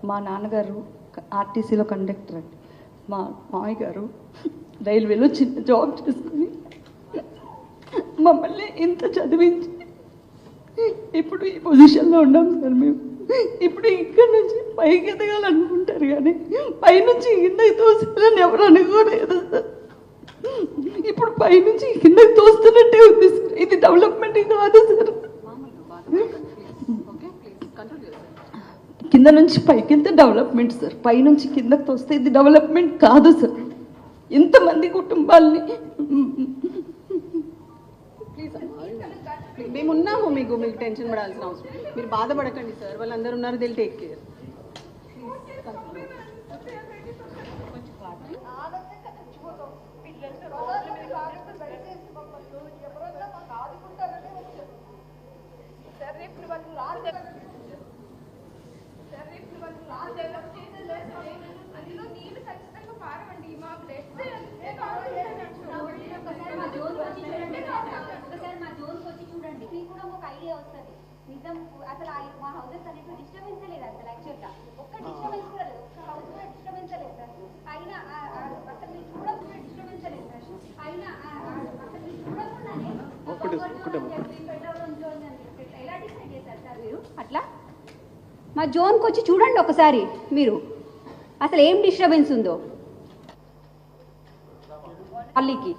మా నాన్నగారు ఆర్టీసీలో కండక్టర్ అండి. మా మామయ్య గారు రైల్వేలో చిన్న జాబ్ చేసుకుని మమ్మల్ని ఇంత చదివించి ఇప్పుడు ఈ పొజిషన్లో ఉన్నాం సార్. మేము ఇప్పుడు ఇక్కడ నుంచి పైకి ఎదగాలనుకుంటారు కానీ పైనుంచి కిందకి తోసాలని ఎవరు అనుకోలేదు సార్. ఇప్పుడు పైనుంచి కిందకి తోస్తున్నట్టే ఉంది సార్. ఇది డెవలప్మెంట్ కాదు సార్. కింద నుంచి పైకి వెళ్తే డెవలప్మెంట్ సార్. పైనుంచి కిందకి తోస్తే ఇది డెవలప్మెంట్ కాదు సార్. ఎంతమంది కుటుంబాలని మేము ఉన్నాము, మీకు టెన్షన్ పడాల్సిన అవసరం, మీరు బాధపడకండి సార్. వాళ్ళందరూ ఉన్నారు, దిల్ టేక్ కేర్. నిజం అసలు మా హౌసెస్ అనేది డిస్టర్బెన్స్ లేదు అసలు. యాక్చువల్గా ఒక్క డిస్టర్బెన్స్ కూడా లేదు, ఒక్క హౌస్ కూడా డిస్టర్బెన్స్ లేదు సార్. అయినా అసలు మీరు చూడకుండా డిస్టర్బెన్స్ లేదు సార్. అయినా అసలు మీరు చూడకుండానే ఎలా డిసైడ్ చేశారు సార్ మీరు అట్లా? మా జోన్కి వచ్చి చూడండి ఒకసారి మీరు, అసలు ఏం డిస్టర్బెన్స్ ఉందో. అల్లికి